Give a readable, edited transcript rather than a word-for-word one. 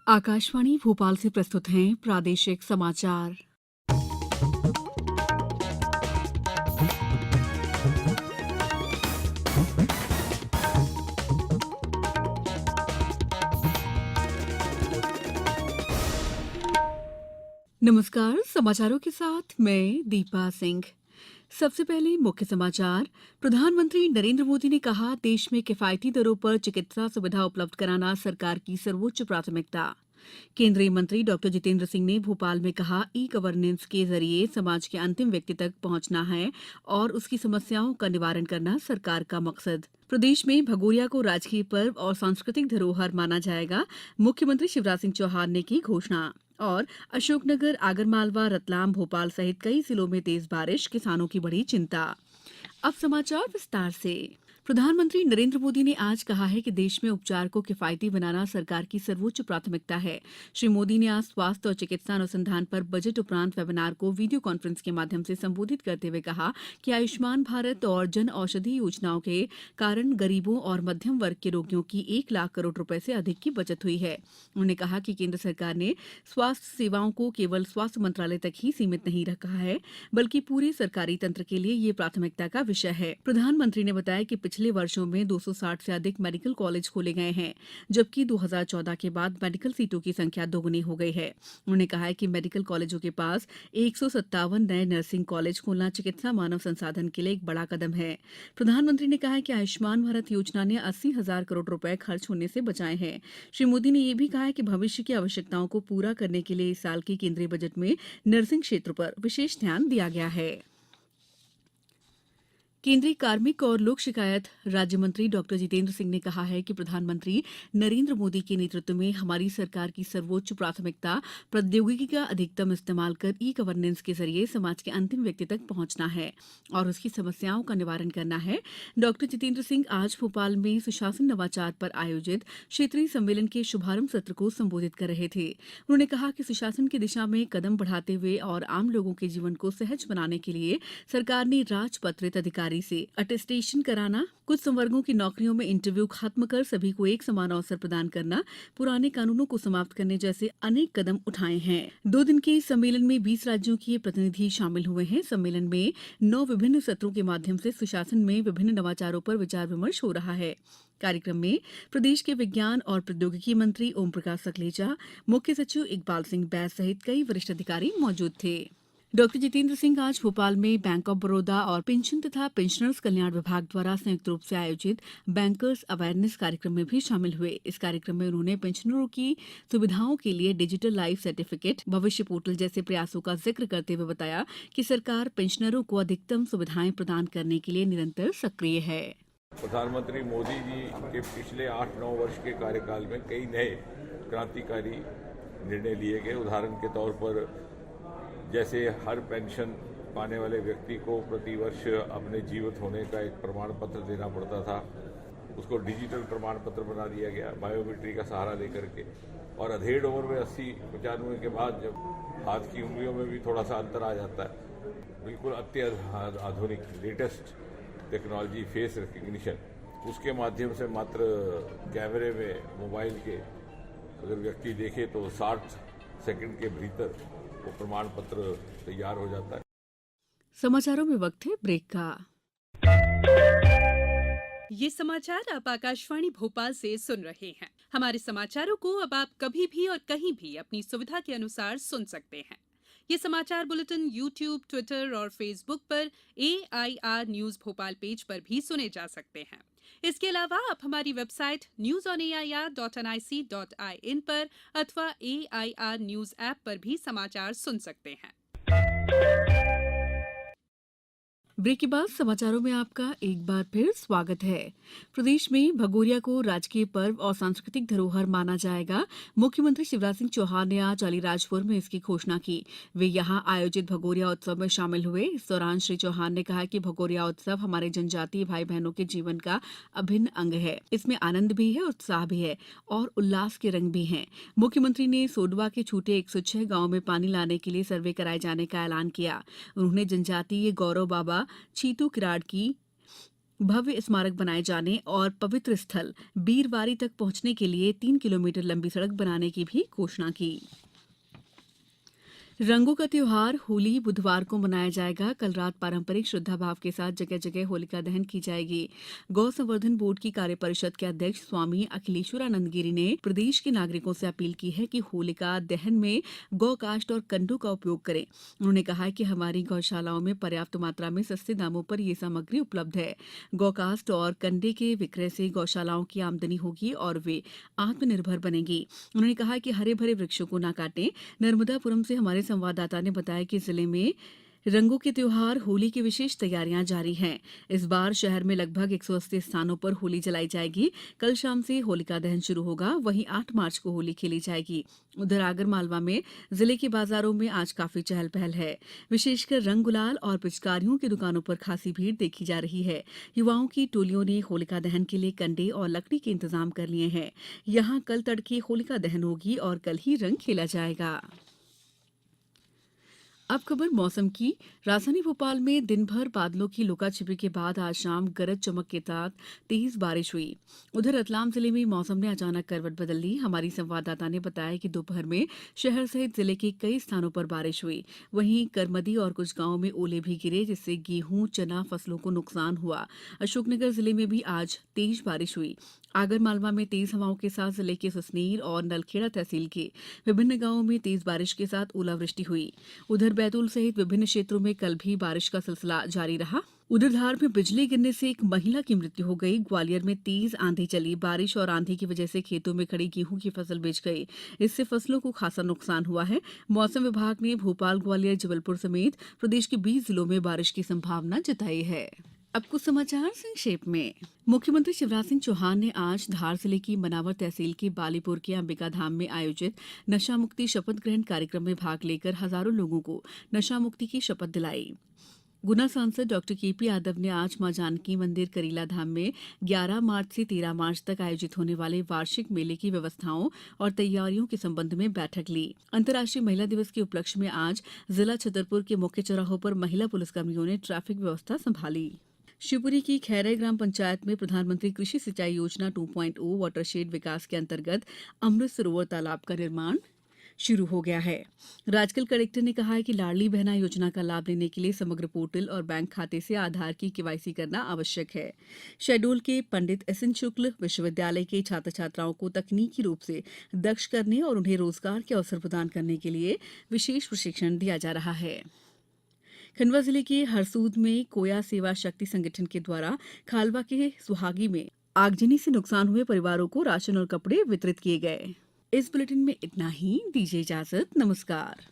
आकाशवाणी भोपाल से प्रस्तुत हैं प्रादेशिक समाचार। नमस्कार, समाचारों के साथ मैं दीपा सिंह। सबसे पहले मुख्य समाचार। प्रधानमंत्री नरेंद्र मोदी ने कहा, देश में किफायती दरों पर चिकित्सा सुविधा उपलब्ध कराना सरकार की सर्वोच्च प्राथमिकता। केंद्रीय मंत्री डॉक्टर जितेंद्र सिंह ने भोपाल में कहा, ई गवर्नेंस के जरिए समाज के अंतिम व्यक्ति तक पहुंचना है और उसकी समस्याओं का निवारण करना सरकार का मकसद। प्रदेश में भगोरिया को राजकीय पर्व और सांस्कृतिक धरोहर माना जाएगा, मुख्यमंत्री शिवराज सिंह चौहान ने की घोषणा। और अशोकनगर, आगरमालवा, रतलाम, भोपाल सहित कई जिलों में तेज बारिश, किसानों की बड़ी चिंता। अब समाचार विस्तार से। प्रधानमंत्री नरेंद्र मोदी ने आज कहा है कि देश में उपचार को किफायती बनाना सरकार की सर्वोच्च प्राथमिकता है। श्री मोदी ने आज स्वास्थ्य और चिकित्सा अनुसंधान पर बजट उपरांत वेबिनार को वीडियो कॉन्फ्रेंस के माध्यम से संबोधित करते हुए कहा कि आयुष्मान भारत और जन औषधि योजनाओं के कारण गरीबों और मध्यम वर्ग के रोगियों की 1 लाख करोड़ रुपए से अधिक की बचत हुई है। उन्होंने कहा कि केंद्र सरकार ने स्वास्थ्य सेवाओं को केवल स्वास्थ्य मंत्रालय तक ही सीमित नहीं रखा है, बल्कि पूरे सरकारी तंत्र के लिए ये प्राथमिकता का विषय है। प्रधानमंत्री ने बताया कि पिछले वर्षों में 260 से अधिक मेडिकल कॉलेज खोले गए हैं, जबकि 2014 के बाद मेडिकल सीटों की संख्या दोगुनी हो गई है। उन्होंने कहा है कि मेडिकल कॉलेजों के पास 157 नए नर्सिंग कॉलेज खोलना चिकित्सा मानव संसाधन के लिए एक बड़ा कदम है। प्रधानमंत्री ने कहा कि आयुष्मान भारत योजना ने 80,000 करोड़ रुपए खर्च होने से बचाए हैं। श्री मोदी ने यह भी कहा कि भविष्य की आवश्यकताओं को पूरा करने के लिए इस साल के केंद्रीय बजट में नर्सिंग क्षेत्र पर विशेष ध्यान दिया गया है। केंद्रीय कार्मिक और लोक शिकायत राज्य मंत्री डॉक्टर जितेंद्र सिंह ने कहा है कि प्रधानमंत्री नरेंद्र मोदी के नेतृत्व में हमारी सरकार की सर्वोच्च प्राथमिकता प्रौद्योगिकी का अधिकतम इस्तेमाल कर ई गवर्नेंस के जरिए समाज के अंतिम व्यक्ति तक पहुंचना है और उसकी समस्याओं का निवारण करना है। डॉक्टर जितेंद्र सिंह आज भोपाल में सुशासन नवाचार पर आयोजित क्षेत्रीय सम्मेलन के शुभारंभ सत्र को संबोधित कर रहे थे। उन्होंने कहा कि सुशासन की दिशा में कदम बढ़ाते हुए और आम लोगों के जीवन को सहज बनाने के लिए सरकार ने राजपत्रित अधिकारी से अटेस्टेशन कराना, कुछ संवर्गों की नौकरियों में इंटरव्यू खत्म कर सभी को एक समान अवसर प्रदान करना, पुराने कानूनों को समाप्त करने जैसे अनेक कदम उठाए हैं। 2 दिन के इस सम्मेलन में 20 राज्यों के प्रतिनिधि शामिल हुए हैं। सम्मेलन में 9 विभिन्न सत्रों के माध्यम से सुशासन में विभिन्न नवाचारों पर विचार विमर्श हो रहा है। कार्यक्रम में प्रदेश के विज्ञान और प्रौद्योगिकी मंत्री ओम प्रकाश सकलेचा, मुख्य सचिव इकबाल सिंह बैस सहित कई वरिष्ठ अधिकारी मौजूद थे। डॉक्टर जितेंद्र सिंह आज भोपाल में बैंक ऑफ बड़ौदा और पेंशन तथा पेंशनर्स कल्याण विभाग द्वारा संयुक्त रूप से आयोजित बैंकर्स अवेयरनेस कार्यक्रम में भी शामिल हुए। इस कार्यक्रम में उन्होंने पेंशनरों की सुविधाओं के लिए डिजिटल लाइफ सर्टिफिकेट, भविष्य पोर्टल जैसे प्रयासों का जिक्र करते हुए बताया कि सरकार पेंशनरों को अधिकतम सुविधाएं प्रदान करने के लिए निरंतर सक्रिय है। प्रधानमंत्री मोदी जी के पिछले 8-9 वर्ष के कार्यकाल में कई नए क्रांतिकारी निर्णय लिए गए। उदाहरण के तौर पर जैसे हर पेंशन पाने वाले व्यक्ति को प्रतिवर्ष अपने जीवित होने का एक प्रमाण पत्र देना पड़ता था, उसको डिजिटल प्रमाण पत्र बना दिया गया बायोमेट्री का सहारा लेकर के। और अधेड़ उम्र में 80-95 के बाद जब हाथ की उंगलियों में भी थोड़ा सा अंतर आ जाता है, बिल्कुल आधुनिक लेटेस्ट टेक्नोलॉजी फेस रिकग्निशन, उसके माध्यम से मात्र कैमरे में मोबाइल के अगर व्यक्ति देखे तो 60 सेकंड के भीतर वो प्रमाण पत्र तैयार हो जाता है। समाचारों में वक्त है ब्रेक का। ये समाचार आप आकाशवाणी भोपाल से सुन रहे हैं। हमारे समाचारों को अब आप कभी भी और कहीं भी अपनी सुविधा के अनुसार सुन सकते हैं। ये समाचार बुलेटिन YouTube, ट्विटर और फेसबुक पर AIR न्यूज भोपाल पेज पर भी सुने जा सकते हैं। इसके अलावा आप हमारी वेबसाइट newsonair.nic.in पर अथवा AIR न्यूज ऐप पर भी समाचार सुन सकते हैं। ब्रेक के बाद समाचारों में आपका एक बार फिर स्वागत है। प्रदेश में भगोरिया को राजकीय पर्व और सांस्कृतिक धरोहर माना जाएगा। मुख्यमंत्री शिवराज सिंह चौहान ने आज अलीराजपुर में इसकी घोषणा की। वे यहां आयोजित भगोरिया उत्सव में शामिल हुए। इस दौरान श्री चौहान ने कहा कि भगोरिया उत्सव हमारे जनजातीय भाई बहनों के जीवन का अभिन्न अंग है। इसमें आनंद भी है, उत्साह भी है और उल्लास के रंग भी हैं। मुख्यमंत्री ने सोडवा के छूटे 106 गांव में पानी लाने के लिए सर्वे कराए जाने का ऐलान किया। उन्होंने जनजातीय गौरव बाबा छीतू किराड़ की भव्य स्मारक बनाए जाने और पवित्र स्थल बीरवारी तक पहुंचने के लिए 3 किलोमीटर लंबी सड़क बनाने की भी घोषणा की। रंगों का त्योहार होली बुधवार को मनाया जाएगा। कल रात पारंपरिक श्रद्धाभाव के साथ जगह जगह होलिका दहन की जाएगी। गौ संवर्धन बोर्ड की कार्य परिषद के अध्यक्ष स्वामी अखिलेश्वरानंद गिरी ने प्रदेश के नागरिकों से अपील की है कि होलिका दहन में गौ काष्ठ और कंडों का उपयोग करें। उन्होंने कहा है कि हमारी गौशालाओं में पर्याप्त मात्रा में सस्ते दामों पर ये सामग्री उपलब्ध है। गौ काष्ठ और कंडे के विक्रय से गौशालाओं की आमदनी होगी और वे आत्मनिर्भर बनेंगी। उन्होंने कहा कि हरे भरे वृक्षों को न काटें। नर्मदापुरम से हमारे संवाददाता ने बताया कि जिले में रंगों के त्योहार होली की विशेष तैयारियां जारी हैं। इस बार शहर में लगभग 180 स्थानों पर होली जलाई जाएगी। कल शाम से होलिका दहन शुरू होगा। वहीं 8 मार्च को होली खेली जाएगी। उधर आगर मालवा में जिले के बाजारों में आज काफी चहल पहल है। विशेषकर रंग गुलाल और पिचकारियों की दुकानों पर खासी भीड़ देखी जा रही है। युवाओं की टोलियों ने होलिका दहन के लिए कंडे और लकड़ी के इंतजाम कर लिए हैं। यहां कल तड़के होलिका दहन होगी और कल ही रंग खेला जाएगा। अब खबर मौसम की। राजधानी भोपाल में दिन भर बादलों की लुकाछिपी के बाद आज शाम गरज चमक के साथ तेज बारिश हुई। उधर रतलाम जिले में मौसम ने अचानक करवट बदल ली। हमारी संवाददाता ने बताया कि दोपहर में शहर सहित जिले के कई स्थानों पर बारिश हुई। वहीं करमदी और कुछ गांवों में ओले भी गिरे, जिससे गेहूं चना फसलों को नुकसान हुआ। अशोकनगर जिले में भी आज तेज बारिश हुई। आगर मालवा में तेज हवाओं के साथ जिले के सुसनेर और नलखेड़ा तहसील के विभिन्न गांवों में तेज बारिश के साथ ओलावृष्टि हुई। उधर बैतूल सहित विभिन्न क्षेत्रों में कल भी बारिश का सिलसिला जारी रहा। उधर धार में बिजली गिरने से एक महिला की मृत्यु हो गई। ग्वालियर में तेज आंधी चली। बारिश और आंधी की वजह से खेतों में खड़ी गेहूं की फसल बिछ गई। इससे फसलों को खासा नुकसान हुआ है। मौसम विभाग ने भोपाल, ग्वालियर, जबलपुर समेत प्रदेश के 20 जिलों में बारिश की संभावना जताई है। अब कुछ समाचार संक्षेप में। मुख्यमंत्री शिवराज सिंह चौहान ने आज धार जिले की मनावर तहसील के बालीपुर के अंबिका धाम में आयोजित नशा मुक्ति शपथ ग्रहण कार्यक्रम में भाग लेकर हजारों लोगों को नशा मुक्ति की शपथ दिलाई। गुना सांसद डॉक्टर केपी यादव ने आज मां जानकी मंदिर करीला धाम में 11 मार्च से 13 मार्च तक आयोजित होने वाले वार्षिक मेले की व्यवस्थाओं और तैयारियों के संबंध में बैठक ली। अंतर्राष्ट्रीय महिला दिवस के उपलक्ष्य में आज जिला छतरपुर के मुख्य चौराहों पर महिला पुलिसकर्मियों ने ट्रैफिक व्यवस्था संभाली। शिवपुरी की खैरई ग्राम पंचायत में प्रधानमंत्री कृषि सिंचाई योजना 2.0 वाटरशेड विकास के अंतर्गत अमृत सरोवर तालाब का निर्माण शुरू हो गया है। राजकल कलेक्टर ने कहा है कि लाडली बहना योजना का लाभ लेने के लिए समग्र पोर्टल और बैंक खाते से आधार की केवाईसी करना आवश्यक है। शहडोल के पंडित एस.एन. शुक्ल विश्वविद्यालय के छात्र छात्राओं को तकनीकी रूप से दक्ष करने और उन्हें रोजगार के अवसर प्रदान करने के लिए विशेष प्रशिक्षण दिया जा रहा है। खंडवा जिले के हरसूद में कोया सेवा शक्ति संगठन के द्वारा खालवा के सुहागी में आगजनी से नुकसान हुए परिवारों को राशन और कपड़े वितरित किए गए। इस बुलेटिन में इतना ही। दीजिए इजाजत। नमस्कार।